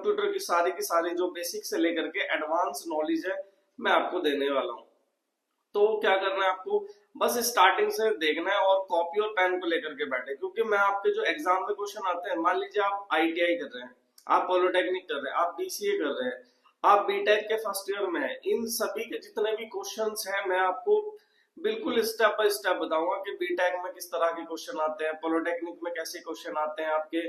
Computer की सारी जो बेसिक से लेकर के एडवांस नॉलेज है मैं आपको देने वाला हूँ। तो क्या करना है आपको, बस स्टार्टिंग से देखना है और कॉपी और पेन को लेकर के बैठे, क्योंकि मैं आपके जो एग्जाम में क्वेश्चन आते हैं, मान लीजिए आप आईटीआई कर रहे हैं, आप पॉलिटेक्निक कर रहे हैं, आप बीसीए कर रहे हैं, आप बीटेक के फर्स्ट ईयर में हैं, इन सभी के जितने भी क्वेश्चंस हैं मैं आपको बिल्कुल स्टेप बाय स्टेप बताऊंगा कि बीटेक में किस तरह के क्वेश्चन आते हैं, पॉलिटेक्निक में कैसे क्वेश्चन आते हैं, आपके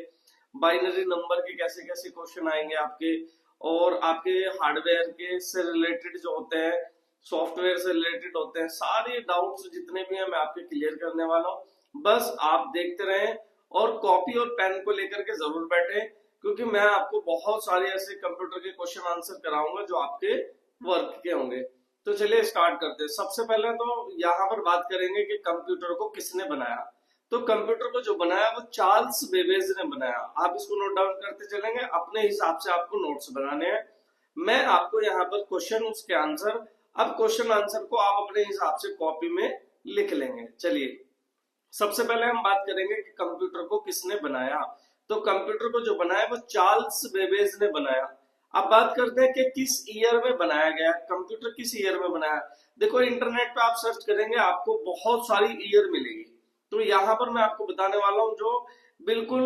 बाइनरी नंबर के कैसे कैसे क्वेश्चन आएंगे आपके, और आपके हार्डवेयर के से रिलेटेड जो होते हैं, सॉफ्टवेयर से रिलेटेड होते हैं, सारे डाउट्स जितने भी हैं मैं आपके क्लियर करने वाला हूँ। बस आप देखते रहें और कॉपी और पेन को लेकर के जरूर बैठे, क्योंकि मैं आपको बहुत सारे ऐसे कंप्यूटर के क्वेश्चन आंसर कराऊंगा जो आपके वर्क के होंगे। तो चलिए स्टार्ट करते हैं। सबसे पहले तो यहाँ पर बात करेंगे कि कंप्यूटर को किसने बनाया। तो कंप्यूटर को जो बनाया वो चार्ल्स बेबेज ने बनाया। आप इसको नोट डाउन करते चलेंगे, अपने हिसाब से आपको नोट्स बनाने हैं। मैं आपको यहाँ पर क्वेश्चन उसके आंसर, अब क्वेश्चन आंसर को आप अपने हिसाब से कॉपी में लिख लेंगे। चलिए सबसे पहले हम बात करेंगे कि कंप्यूटर को किसने बनाया। तो कंप्यूटर को जो बनाया वो चार्ल्स बेबेज ने बनाया। अब बात करते हैं कि किस ईयर में बनाया गया, कंप्यूटर किस ईयर में बनाया। देखो इंटरनेट पे आप सर्च करेंगे आपको बहुत सारी ईयर मिलेगी, तो यहाँ पर मैं आपको बताने वाला हूँ जो बिल्कुल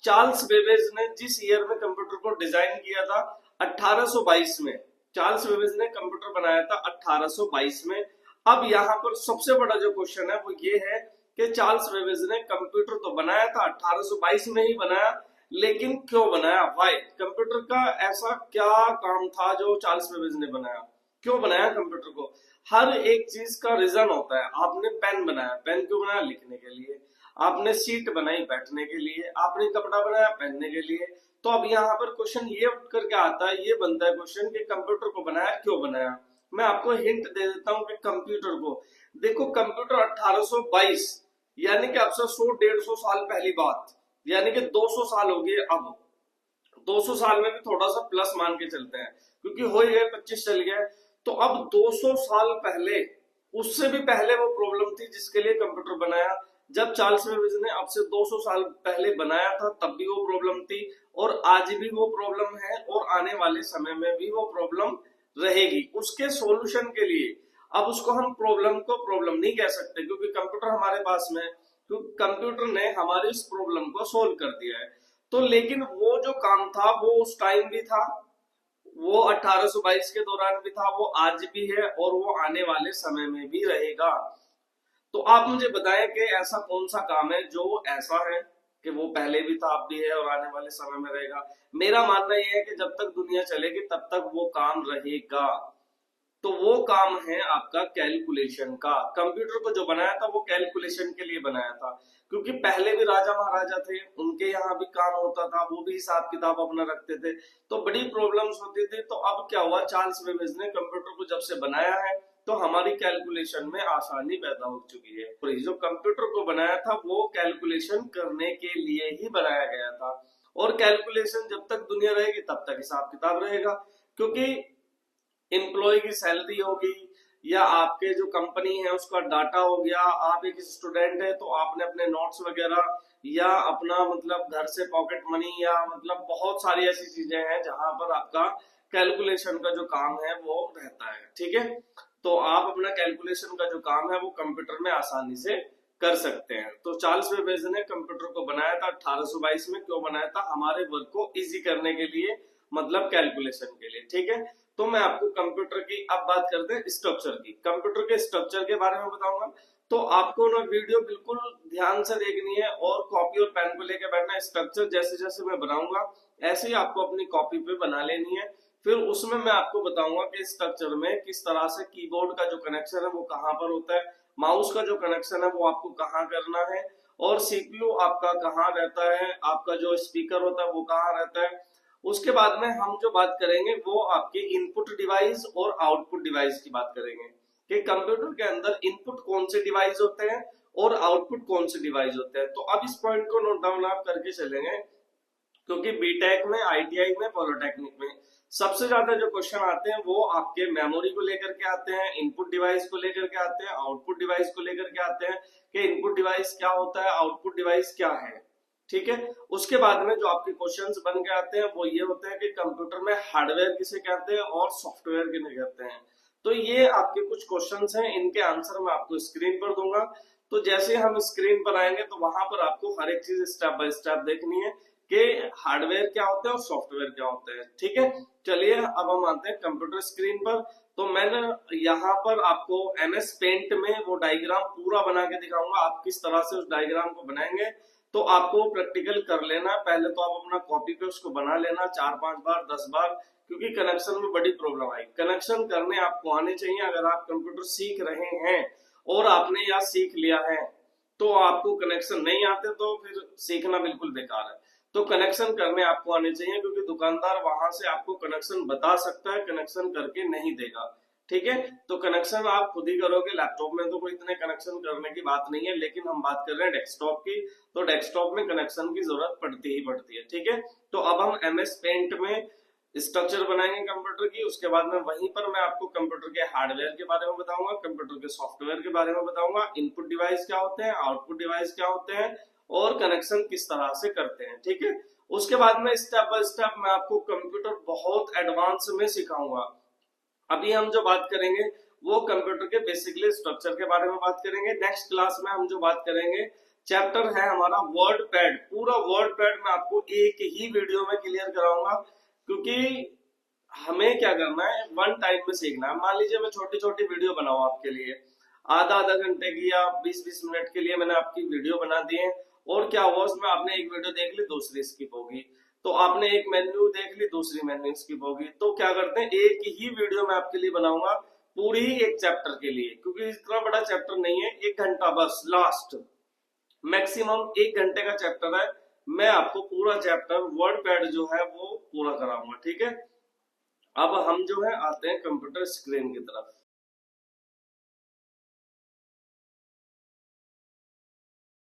चार्ल्स बेबेज ने जिस ईयर में कंप्यूटर को डिजाइन किया था 1822 में। चार्ल्स बेबेज ने कंप्यूटर बनाया था 1822 में। अब यहाँ पर सबसे बड़ा जो क्वेश्चन है वो ये है कि चार्ल्स बेबेज ने कंप्यूटर तो बनाया था 1822 में ही बनाया, लेकिन क्यों बनाया, वाई, कंप्यूटर का ऐसा क्या काम था जो चार्ल्स बेबेज ने बनाया, क्यों बनाया कंप्यूटर को। हर एक चीज का रीजन होता है। आपने पेन बनाया, पेन क्यों बनाया, लिखने के लिए। आपने सीट बनाई बैठने के लिए, आपने कपड़ा बनाया पहनने के लिए। तो अब यहाँ पर क्वेश्चन ये उठ करके आता है, ये बनता है क्वेश्चन कि कंप्यूटर को बनाया क्यों बनाया। मैं आपको हिंट दे देता हूँ कि कंप्यूटर को, देखो कंप्यूटर 1822 यानी कि आपसे 100-150 साल पहली बात, यानी कि 200 साल हो गए। अब 200 साल में भी थोड़ा सा प्लस मान के चलते हैं, क्योंकि हो गए 25 चल गए। तो अब 200 साल पहले, उससे भी पहले वो प्रॉब्लम थी जिसके लिए कंप्यूटर बनाया। जब चार्ल्स बेबेज ने अब से 200 साल पहले बनाया था तब भी वो प्रॉब्लम थी, और आज भी वो प्रॉब्लम है, और आने वाले समय में भी वो प्रॉब्लम रहेगी। उसके सॉल्यूशन के लिए, अब उसको हम प्रॉब्लम को प्रॉब्लम नहीं कह सकते क्योंकि कंप्यूटर हमारे पास में, क्योंकि कंप्यूटर ने हमारी इस प्रॉब्लम को सोल्व कर दिया है। तो लेकिन वो जो काम था वो उस टाइम भी था, वो 1822 के दौरान भी था, वो आज भी है, और वो आने वाले समय में भी रहेगा। तो आप मुझे बताएं कि ऐसा कौन सा काम है जो ऐसा है कि वो पहले भी था, अब भी है, और आने वाले समय में रहेगा। मेरा मानना यह है कि जब तक दुनिया चलेगी तब तक वो काम रहेगा। तो वो काम है आपका कैलकुलेशन का। कंप्यूटर को जो बनाया था वो कैलकुलेशन के लिए बनाया था, क्योंकि पहले भी राजा महाराजा थे, उनके यहाँ भी काम होता था, वो भी हिसाब किताब अपना रखते थे, तो बड़ी प्रॉब्लम्स होती थी। तो अब क्या हुआ, चार्ल्स बेबेज ने कंप्यूटर को जब से बनाया है तो हमारी कैलकुलेशन में आसानी पैदा हो चुकी है। तो जो कंप्यूटर को बनाया था वो कैलकुलेशन करने के लिए ही बनाया गया था, और कैलकुलेशन जब तक दुनिया रहेगी तब तक हिसाब किताब रहेगा। क्योंकि एम्प्लॉय की सैलरी होगी, या आपके जो कंपनी है उसका डाटा हो गया, आप एक स्टूडेंट है तो आपने अपने नोट्स वगैरह, या अपना मतलब घर से पॉकेट मनी, या मतलब बहुत सारी ऐसी चीजें हैं जहां पर आपका कैलकुलेशन का जो काम है वो रहता है। ठीक है, तो आप अपना कैलकुलेशन का जो काम है वो कंप्यूटर में आसानी से कर सकते हैं। तो चार्ल्स बेबेज ने कंप्यूटर को बनाया था 1822 में। क्यों बनाया था, हमारे वर्क को इजी करने के लिए, मतलब कैलकुलेशन के लिए। ठीक है, तो मैं आपको कंप्यूटर की अब बात करते हैं स्ट्रक्चर की, कंप्यूटर के स्ट्रक्चर के बारे में बताऊंगा। तो आपको ना वीडियो बिल्कुल ध्यान से देखनी है और कॉपी और पेन को लेकर बैठना है। स्ट्रक्चर जैसे जैसे मैं बनाऊंगा ऐसे ही आपको अपनी कॉपी पे बना लेनी है। फिर उसमें मैं आपको बताऊंगा कि स्ट्रक्चर में किस तरह से कीबोर्ड का जो कनेक्शन है वो कहाँ पर होता है, माउस का जो कनेक्शन है वो आपको कहाँ करना है, और सीपीयू आपका कहाँ रहता है, आपका जो स्पीकर होता है वो कहाँ रहता है। उसके बाद में हम जो बात करेंगे वो आपके इनपुट डिवाइस और आउटपुट डिवाइस की बात करेंगे, कि कंप्यूटर के अंदर इनपुट कौन से डिवाइस होते हैं और आउटपुट कौन से डिवाइस होते हैं। तो अब इस पॉइंट को नोट डाउन आप करके चलेंगे, क्योंकि बीटेक में, आईटीआई में, पॉलिटेक्निक में सबसे ज्यादा जो क्वेश्चन आते हैं वो आपके मेमोरी को लेकर के आते हैं, इनपुट डिवाइस को लेकर के आते हैं, आउटपुट डिवाइस को लेकर के आते हैं, कि इनपुट डिवाइस क्या होता है, आउटपुट डिवाइस क्या है। ठीक है। उसके बाद में जो आपके क्वेश्चंस बन के आते हैं वो ये होते हैं कि कंप्यूटर में हार्डवेयर किसे कहते हैं और सॉफ्टवेयर किसे कहते हैं। तो ये आपके कुछ क्वेश्चंस हैं, इनके आंसर मैं आपको स्क्रीन पर दूंगा। तो जैसे हम स्क्रीन पर आएंगे तो वहां पर आपको हर एक चीज स्टेप बाय स्टेप देखनी है कि हार्डवेयर क्या होते हैं और सॉफ्टवेयर क्या होते हैं। ठीक है, चलिए अब हम आते हैं कंप्यूटर स्क्रीन पर। तो मैंने यहाँ पर आपको MS पेंट में वो डायग्राम पूरा बना के दिखाऊंगा, आप किस तरह से उस डायग्राम को बनाएंगे। तो आपको प्रैक्टिकल कर लेना, पहले तो आप अपना कॉपी पे उसको बना लेना 4-5 बार 10 बार, क्योंकि कनेक्शन में बड़ी प्रॉब्लम आई। कनेक्शन करने आपको आने चाहिए। अगर आप कंप्यूटर सीख रहे हैं और आपने या सीख लिया है तो आपको कनेक्शन नहीं आते तो फिर सीखना बिल्कुल बेकार है। तो कनेक्शन करने आपको आने चाहिए, क्योंकि दुकानदार वहां से आपको कनेक्शन बता सकता है, कनेक्शन करके नहीं देगा। ठीक है, तो कनेक्शन आप खुद ही करोगे। लैपटॉप में तो कोई इतने कनेक्शन करने की बात नहीं है, लेकिन हम बात कर रहे हैं डेस्कटॉप की, तो डेस्कटॉप में कनेक्शन की जरूरत पड़ती ही पड़ती है। ठीक है, तो अब हम MS पेंट में स्ट्रक्चर बनाएंगे कंप्यूटर की। उसके बाद में वहीं पर मैं आपको कंप्यूटर के हार्डवेयर के बारे में बताऊंगा, कंप्यूटर के सॉफ्टवेयर के बारे में बताऊंगा, इनपुट डिवाइस क्या होते हैं, आउटपुट डिवाइस क्या होते हैं और कनेक्शन किस तरह से करते हैं। ठीक है, उसके बाद में स्टेप बाय स्टेप मैं आपको कंप्यूटर बहुत एडवांस में सिखाऊंगा। अभी हम जो बात करेंगे वो कंप्यूटर के बेसिकली स्ट्रक्चर के बारे में बात करेंगे। नेक्स्ट क्लास में हम जो बात करेंगे चैप्टर है हमारा वर्ड पैड। पूरा वर्ड पैड मैं आपको एक ही वीडियो में क्लियर कराऊंगा, क्योंकि हमें क्या करना है, वन टाइम में सीखना है। मान लीजिए मैं छोटी छोटी वीडियो बनाऊं आपके लिए, आधा आधा घंटे की या 20-20 मिनट के लिए मैंने आपकी वीडियो बना दी है, और क्या हुआ उसमें, आपने एक वीडियो देख ली दूसरी स्किप होगी, तो आपने एक मेन्यू देख ली दूसरी मेन्यू स्किप होगी। तो क्या करते हैं, एक ही वीडियो मैं आपके लिए बनाऊंगा पूरी एक चैप्टर के लिए, क्योंकि इतना बड़ा चैप्टर नहीं है, 1 घंटा बस लास्ट, मैक्सिमम 1 घंटे का चैप्टर है। मैं आपको पूरा चैप्टर वर्ड पैड जो है वो पूरा कराऊंगा। ठीक है, अब हम जो है आते हैं कंप्यूटर स्क्रीन की तरफ।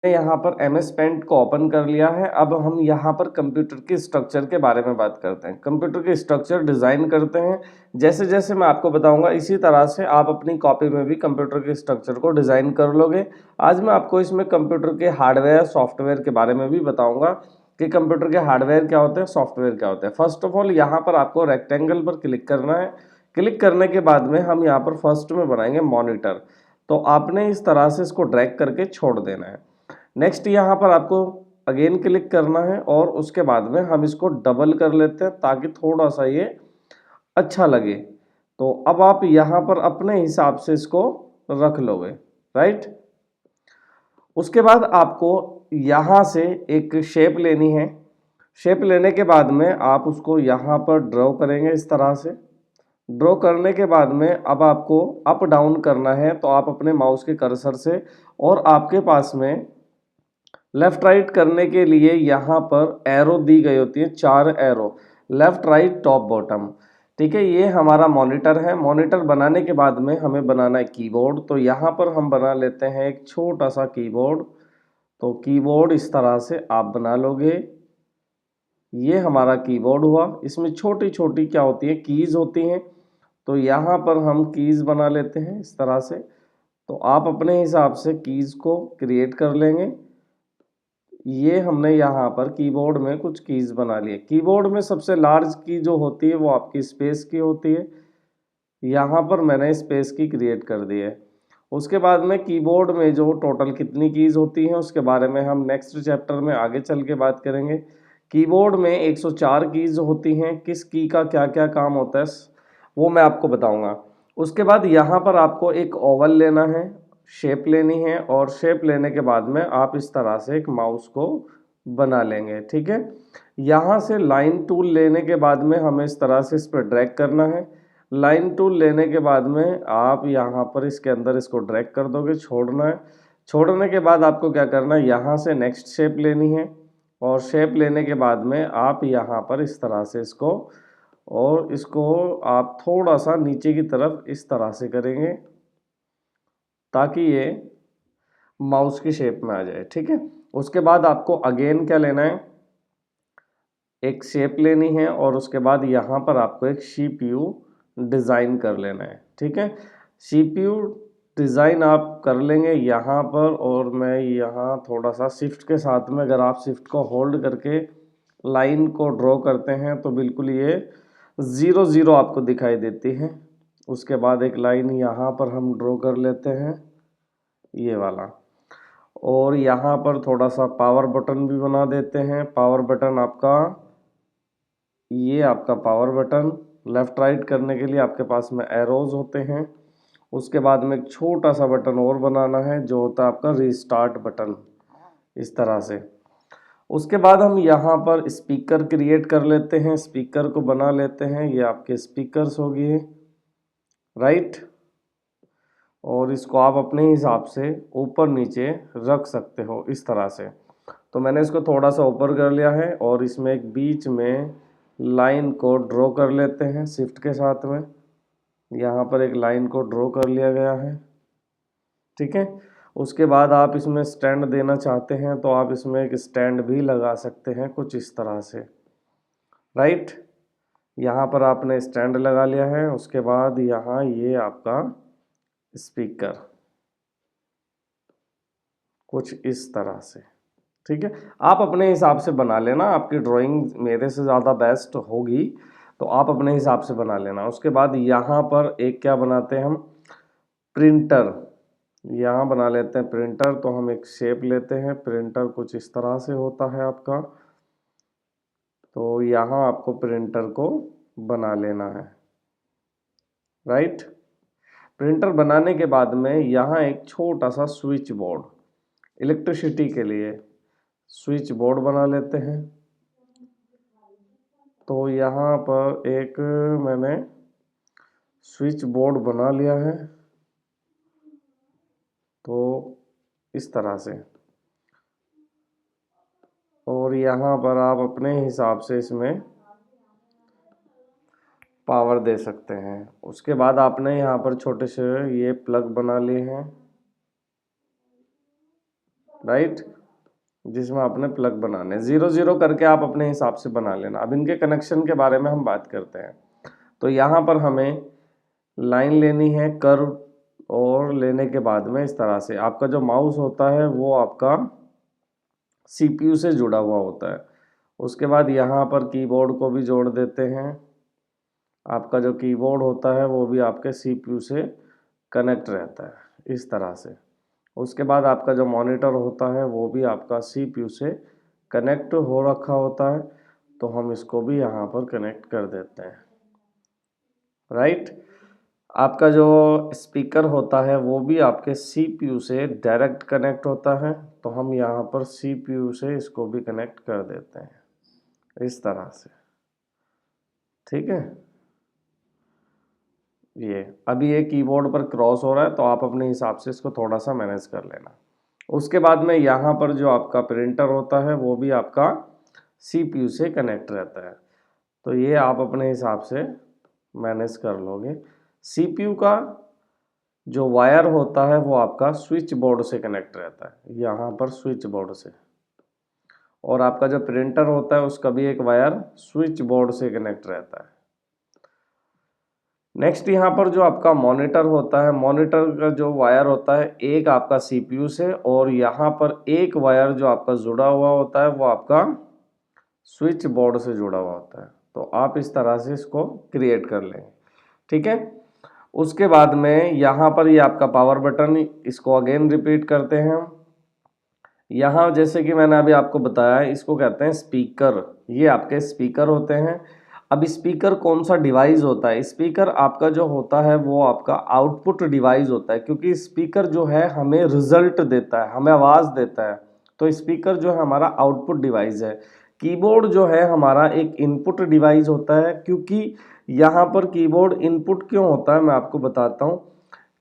यहाँ पर MS पेंट को ओपन कर लिया है। अब हम यहाँ पर कंप्यूटर के स्ट्रक्चर के बारे में बात करते हैं। कंप्यूटर के स्ट्रक्चर डिज़ाइन करते हैं, जैसे जैसे मैं आपको बताऊंगा इसी तरह से आप अपनी कॉपी में भी कंप्यूटर के स्ट्रक्चर को डिज़ाइन कर लोगे। आज मैं आपको इसमें कंप्यूटर के हार्डवेयर सॉफ्टवेयर के बारे में भी बताऊँगा कि कंप्यूटर के हार्डवेयर क्या होते हैं, सॉफ्टवेयर क्या होते हैं। फर्स्ट ऑफ ऑल यहाँ पर आपको रेक्टेंगल पर क्लिक करना है। क्लिक करने के बाद में हम यहाँ पर फर्स्ट में बनाएंगे मॉनिटर। तो आपने इस तरह से इसको ड्रैग करके छोड़ देना है। नेक्स्ट यहाँ पर आपको अगेन क्लिक करना है और उसके बाद में हम इसको डबल कर लेते हैं ताकि थोड़ा सा ये अच्छा लगे। तो अब आप यहाँ पर अपने हिसाब से इसको रख लोगे, राइट। उसके बाद आपको यहाँ से एक शेप लेनी है। शेप लेने के बाद में आप उसको यहाँ पर ड्रॉ करेंगे इस तरह से। ड्रॉ करने के बाद में अब आपको अप डाउन करना है, तो आप अपने माउस के कर्सर से, और आपके पास में लेफ्ट राइट करने के लिए यहाँ पर एरो दी गई होती है, 4 arrow, left right top bottom. ठीक है, ये हमारा मॉनिटर है। मॉनिटर बनाने के बाद में हमें बनाना है कीबोर्ड। तो यहाँ पर हम बना लेते हैं एक छोटा सा कीबोर्ड। तो कीबोर्ड इस तरह से आप बना लोगे। ये हमारा कीबोर्ड हुआ। इसमें छोटी छोटी क्या होती है, कीज होती हैं। तो यहाँ पर हम कीज बना लेते हैं इस तरह से। तो आप अपने हिसाब से कीज को क्रिएट कर लेंगे। ये हमने यहाँ पर कीबोर्ड में कुछ कीज बना लिए। कीबोर्ड में सबसे लार्ज की जो होती है वो आपकी स्पेस की होती है। यहाँ पर मैंने स्पेस की क्रिएट कर दी है। उसके बाद में कीबोर्ड में जो टोटल कितनी कीज होती हैं उसके बारे में हम नेक्स्ट चैप्टर में आगे चल के बात करेंगे। कीबोर्ड में 104 कीज होती हैं। किस की का क्या क्या काम होता है वो मैं आपको बताऊंगा। उसके बाद यहाँ पर आपको एक ओवल लेना है, शेप लेनी है, और शेप लेने के बाद में आप इस तरह से एक माउस को बना लेंगे। ठीक है, यहाँ से लाइन टूल लेने के बाद में हमें इस तरह से इस पर ड्रैग करना है। लाइन टूल लेने के बाद में आप यहाँ पर इसके अंदर इसको ड्रैग कर दोगे, छोड़ना है। छोड़ने के बाद आपको क्या करना है, यहाँ से नेक्स्ट शेप लेनी है, और शेप लेने के बाद में आप यहाँ पर इस तरह से इसको, और इसको आप थोड़ा सा नीचे की तरफ इस तरह से करेंगे ताकि ये माउस की शेप में आ जाए। ठीक है, उसके बाद आपको अगेन क्या लेना है, एक शेप लेनी है, और उसके बाद यहाँ पर आपको एक CPU डिज़ाइन कर लेना है। ठीक है, CPU डिज़ाइन आप कर लेंगे यहाँ पर, और मैं यहाँ थोड़ा सा शिफ्ट के साथ में, अगर आप शिफ्ट को होल्ड करके लाइन को ड्रॉ करते हैं तो बिल्कुल ये 0 0 आपको दिखाई देती है। उसके बाद एक लाइन यहाँ पर हम ड्रॉ कर लेते हैं, ये वाला, और यहाँ पर थोड़ा सा पावर बटन भी बना देते हैं। पावर बटन आपका, ये आपका पावर बटन लेफ़्ट राइट करने के लिए आपके पास में एरोज होते हैं। उसके बाद में एक छोटा सा बटन और बनाना है जो होता है आपका रीस्टार्ट बटन, इस तरह से। उसके बाद हम यहाँ पर स्पीकर क्रिएट कर लेते हैं, स्पीकर को बना लेते हैं। ये आपके स्पीकर्स हो गए, राइट, और इसको आप अपने हिसाब से ऊपर नीचे रख सकते हो इस तरह से। तो मैंने इसको थोड़ा सा ऊपर कर लिया है और इसमें एक बीच में लाइन को ड्रॉ कर लेते हैं शिफ्ट के साथ में। यहाँ पर एक लाइन को ड्रॉ कर लिया गया है, ठीक है। उसके बाद आप इसमें स्टैंड देना चाहते हैं तो आप इसमें एक स्टैंड भी लगा सकते हैं कुछ इस तरह से, राइट। यहाँ पर आपने स्टैंड लगा लिया है। उसके बाद यहाँ ये आपका स्पीकर कुछ इस तरह से, ठीक है। आप अपने हिसाब से बना लेना, आपकी ड्राइंग मेरे से ज़्यादा बेस्ट होगी तो आप अपने हिसाब से बना लेना। उसके बाद यहाँ पर एक क्या बनाते हैं हम, प्रिंटर, यहाँ बना लेते हैं प्रिंटर। तो हम एक शेप लेते हैं, प्रिंटर कुछ इस तरह से होता है आपका। तो यहाँ आपको प्रिंटर को बना लेना है, राइट। प्रिंटर बनाने के बाद में यहाँ एक छोटा सा स्विच बोर्ड, इलेक्ट्रिसिटी के लिए स्विच बोर्ड बना लेते हैं। तो यहाँ पर एक मैंने स्विच बोर्ड बना लिया है, तो इस तरह से। और यहाँ पर आप अपने हिसाब से इसमें पावर दे सकते हैं। उसके बाद आपने यहाँ पर छोटे से ये प्लग बना लिए हैं, राइट, जिसमें आपने प्लग बनाने 0 0 करके आप अपने हिसाब से बना लेना। अब इनके कनेक्शन के बारे में हम बात करते हैं। तो यहाँ पर हमें लाइन लेनी है कर्व, और लेने के बाद में इस तरह से आपका जो माउस होता है वो आपका CPU से जुड़ा हुआ होता है। उसके बाद यहाँ पर कीबोर्ड को भी जोड़ देते हैं। आपका जो कीबोर्ड होता है वो भी आपके CPU से कनेक्ट रहता है इस तरह से। उसके बाद आपका जो मॉनिटर होता है वो भी आपका CPU से कनेक्ट हो रखा होता है, तो हम इसको भी यहाँ पर कनेक्ट कर देते हैं, राइट। आपका जो स्पीकर होता है वो भी आपके CPU से डायरेक्ट कनेक्ट होता है, तो हम यहाँ पर CPU से इसको भी कनेक्ट कर देते हैं इस तरह से, ठीक है। ये अभी ये कीबोर्ड पर क्रॉस हो रहा है तो आप अपने हिसाब से इसको थोड़ा सा मैनेज कर लेना। उसके बाद में यहाँ पर जो आपका प्रिंटर होता है वो भी आपका CPU से कनेक्ट रहता है, तो ये आप अपने हिसाब से मैनेज कर लोगे। CPU का जो वायर होता है वो आपका स्विच बोर्ड से कनेक्ट रहता है, यहाँ पर स्विच बोर्ड से, और आपका जो प्रिंटर होता है उसका भी एक वायर स्विच बोर्ड से कनेक्ट रहता है। नेक्स्ट यहाँ पर जो आपका मॉनिटर होता है, मॉनिटर का जो वायर होता है एक आपका CPU से, और यहाँ पर एक वायर जो आपका जुड़ा हुआ होता है वो आपका स्विच बोर्ड से जुड़ा हुआ होता है। तो आप इस तरह से इसको क्रिएट कर लेंगे, ठीक है। उसके बाद में यहाँ पर ये आपका पावर बटन, इसको अगेन रिपीट करते हैं हम। यहाँ जैसे कि मैंने अभी आपको बताया, इसको कहते हैं स्पीकर, ये आपके स्पीकर होते हैं। अब स्पीकर कौन सा डिवाइस होता है, स्पीकर आपका जो होता है वो आपका आउटपुट डिवाइस होता है, क्योंकि स्पीकर जो है हमें रिजल्ट देता है, हमें आवाज़ देता है। तो स्पीकर जो है हमारा आउटपुट डिवाइस है। कीबोर्ड जो है हमारा एक इनपुट डिवाइस होता है, क्योंकि यहाँ पर कीबोर्ड इनपुट क्यों होता है मैं आपको बताता हूँ।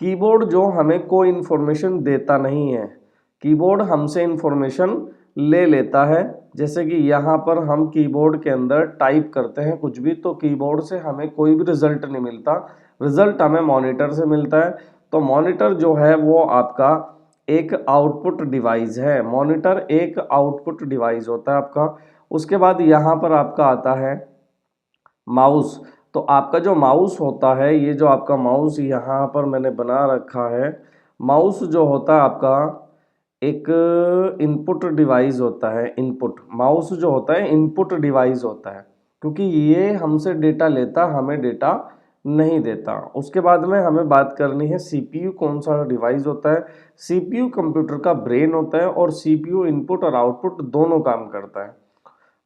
कीबोर्ड जो हमें कोई इन्फॉर्मेशन देता नहीं है, कीबोर्ड हमसे इन्फॉर्मेशन ले लेता है। जैसे कि यहाँ पर हम कीबोर्ड के अंदर टाइप करते हैं कुछ भी, तो कीबोर्ड से हमें कोई भी रिजल्ट नहीं मिलता, रिजल्ट हमें मॉनिटर से मिलता है। तो मॉनिटर जो है वो आपका एक आउटपुट डिवाइस है, मॉनिटर एक आउटपुट डिवाइस होता है आपका। उसके बाद यहाँ पर आपका आता है माउस। तो आपका जो माउस होता है, ये जो आपका माउस यहाँ पर मैंने बना रखा है, माउस जो होता है आपका एक इनपुट डिवाइस होता है। इनपुट माउस जो होता है इनपुट डिवाइस होता है, क्योंकि ये हमसे डेटा लेता, हमें डेटा नहीं देता। उसके बाद में हमें बात करनी है सीपीयू कौन सा डिवाइस होता है। सीपीयू कंप्यूटर का ब्रेन होता है और सीपीयू इनपुट और आउटपुट दोनों काम करता है।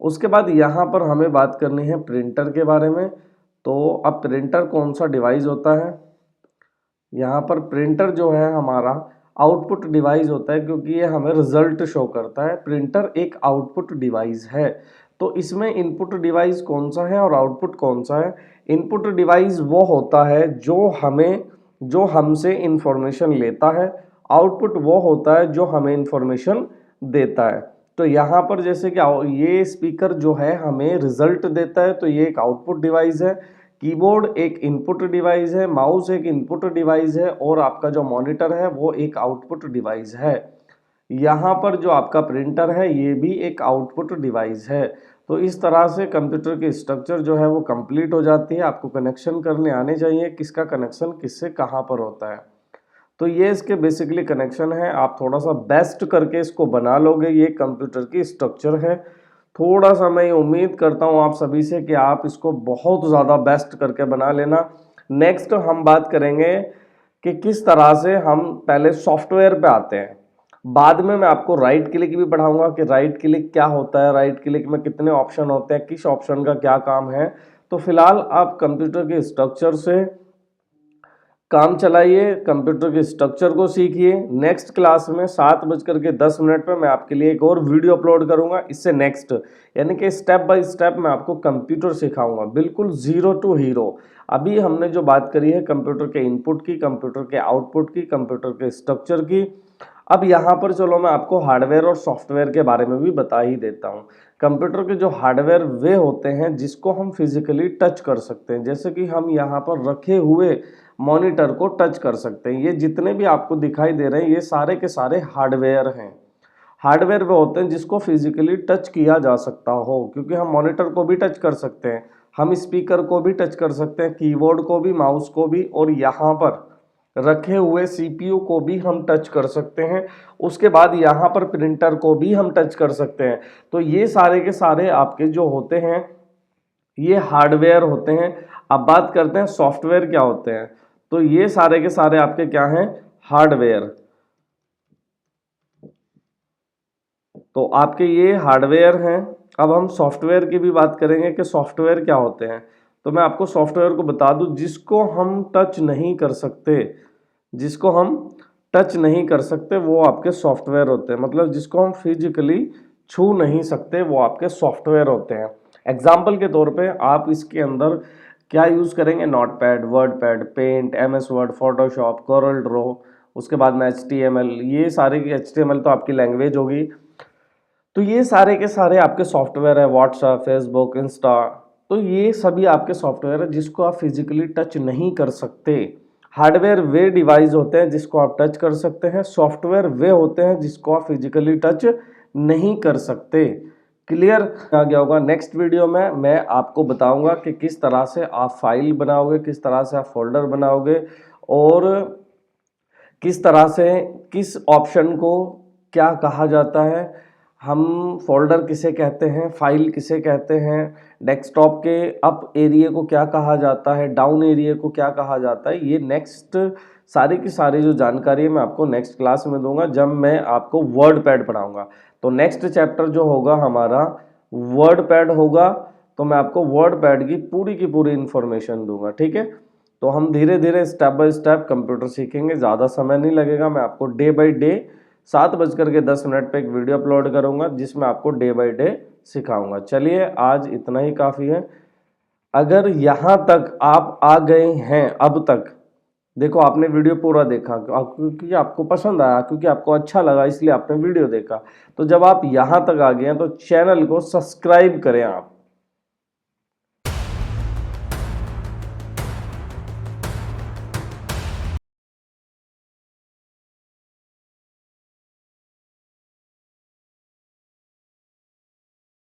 उसके बाद यहाँ पर हमें बात करनी है प्रिंटर के बारे में। तो अब प्रिंटर कौन सा डिवाइस होता है, यहाँ पर प्रिंटर जो है हमारा आउटपुट डिवाइस होता है, क्योंकि ये हमें रिजल्ट शो करता है। प्रिंटर एक आउटपुट डिवाइस है। तो इसमें इनपुट डिवाइस कौन सा है और आउटपुट कौन सा है। इनपुट डिवाइस वो होता है जो हमसे इंफॉर्मेशन लेता है। आउटपुट वो होता है जो हमें इंफॉर्मेशन देता है। तो यहाँ पर जैसे कि ये स्पीकर जो है हमें रिजल्ट देता है, तो ये एक आउटपुट डिवाइस है। कीबोर्ड एक इनपुट डिवाइस है, माउस एक इनपुट डिवाइस है और आपका जो मॉनिटर है वो एक आउटपुट डिवाइस है। यहाँ पर जो आपका प्रिंटर है ये भी एक आउटपुट डिवाइस है। तो इस तरह से कंप्यूटर की स्ट्रक्चर जो है वो कंप्लीट हो जाती है। आपको कनेक्शन करने आने चाहिए, किसका कनेक्शन किससे कहाँ पर होता है। तो ये इसके बेसिकली कनेक्शन है। आप थोड़ा सा बेस्ट करके इसको बना लोगे, ये कंप्यूटर की स्ट्रक्चर है। थोड़ा सा मैं उम्मीद करता हूँ आप सभी से कि आप इसको बहुत ज़्यादा बेस्ट करके बना लेना। नेक्स्ट हम बात करेंगे कि किस तरह से हम पहले सॉफ्टवेयर पे आते हैं, बाद में मैं आपको राइट क्लिक भी पढ़ाऊंगा कि राइट क्लिक क्या होता है, राइट क्लिक में कितने ऑप्शन होते हैं, किस ऑप्शन का क्या काम है। तो फिलहाल आप कंप्यूटर के स्ट्रक्चर से काम चलाइए, कंप्यूटर के स्ट्रक्चर को सीखिए। नेक्स्ट क्लास में 7:10 पे मैं आपके लिए एक और वीडियो अपलोड करूंगा। इससे नेक्स्ट यानी कि स्टेप बाय स्टेप मैं आपको कंप्यूटर सिखाऊंगा, बिल्कुल जीरो टू हीरो। अभी हमने जो बात करी है कंप्यूटर के इनपुट की, कंप्यूटर के आउटपुट की, कंप्यूटर के स्ट्रक्चर की। अब यहाँ पर चलो मैं आपको हार्डवेयर और सॉफ्टवेयर के बारे में भी बता ही देता हूँ। कंप्यूटर के जो हार्डवेयर वे होते हैं जिसको हम फिजिकली टच कर सकते हैं, जैसे कि हम यहाँ पर रखे हुए मॉनिटर को टच कर सकते हैं। ये जितने भी आपको दिखाई दे रहे हैं ये सारे के सारे हार्डवेयर हैं। हार्डवेयर वो होते हैं जिसको फिजिकली टच किया जा सकता हो, क्योंकि हम मॉनिटर को भी टच कर सकते हैं, हम स्पीकर को भी टच कर सकते हैं, कीबोर्ड को भी, माउस को भी, और यहाँ पर रखे हुए सीपीयू को भी हम टच कर सकते हैं। उसके बाद यहाँ पर प्रिंटर को भी हम टच कर सकते हैं। तो ये सारे के सारे आपके जो होते हैं ये हार्डवेयर होते हैं। अब बात करते हैं सॉफ्टवेयर क्या होते हैं। तो ये सारे के सारे आपके क्या हैं, हार्डवेयर। तो आपके ये हार्डवेयर हैं। अब हम सॉफ्टवेयर की भी बात करेंगे कि सॉफ्टवेयर क्या होते हैं। तो मैं आपको सॉफ्टवेयर को बता दूं जिसको हम टच नहीं कर सकते, जिसको हम टच नहीं कर सकते वो आपके सॉफ्टवेयर होते हैं। मतलब जिसको हम फिजिकली छू नहीं सकते वो आपके सॉफ्टवेयर होते हैं। एग्जाम्पल के तौर पे आप इसके अंदर क्या यूज़ करेंगे, Notepad, WordPad, Paint, MS Word, Photoshop, Corel Draw, उसके बाद में HTML। ये सारे की HTML तो आपकी लैंग्वेज होगी। तो ये सारे के सारे आपके सॉफ्टवेयर है, व्हाट्सएप, फेसबुक, इंस्टा। तो ये सभी आपके सॉफ्टवेयर है जिसको आप फिजिकली टच नहीं कर सकते। हार्डवेयर वे डिवाइस होते हैं जिसको आप टच कर सकते हैं, सॉफ्टवेयर वे होते हैं जिसको आप फिजिकली टच नहीं कर सकते। क्लियर आ गया होगा। नेक्स्ट वीडियो में मैं आपको बताऊंगा कि किस तरह से आप फाइल बनाओगे, किस तरह से आप फोल्डर बनाओगे, और किस तरह से किस ऑप्शन को क्या कहा जाता है, हम फोल्डर किसे कहते हैं, फाइल किसे कहते हैं, डेस्कटॉप के अप एरिया को क्या कहा जाता है, डाउन एरिया को क्या कहा जाता है। ये नेक्स्ट सारी की सारी जो जानकारी है मैं आपको नेक्स्ट क्लास में दूंगा जब मैं आपको वर्ड पैड पढ़ाऊंगा। तो नेक्स्ट चैप्टर जो होगा हमारा वर्ड पैड होगा। तो मैं आपको वर्ड पैड की पूरी इन्फॉर्मेशन दूंगा, ठीक है। तो हम धीरे धीरे स्टेप बाय स्टेप कंप्यूटर सीखेंगे, ज़्यादा समय नहीं लगेगा। मैं आपको डे बाय डे 7:10 पे एक वीडियो अपलोड करूंगा जिसमें आपको डे बाय डे सिखाऊंगा। चलिए आज इतना ही काफ़ी है। अगर यहाँ तक आप आ गए हैं, अब तक देखो आपने वीडियो पूरा देखा क्योंकि आपको पसंद आया, क्योंकि आपको अच्छा लगा इसलिए आपने वीडियो देखा। तो जब आप यहाँ तक आ गए हैं तो चैनल को सब्सक्राइब करें आप।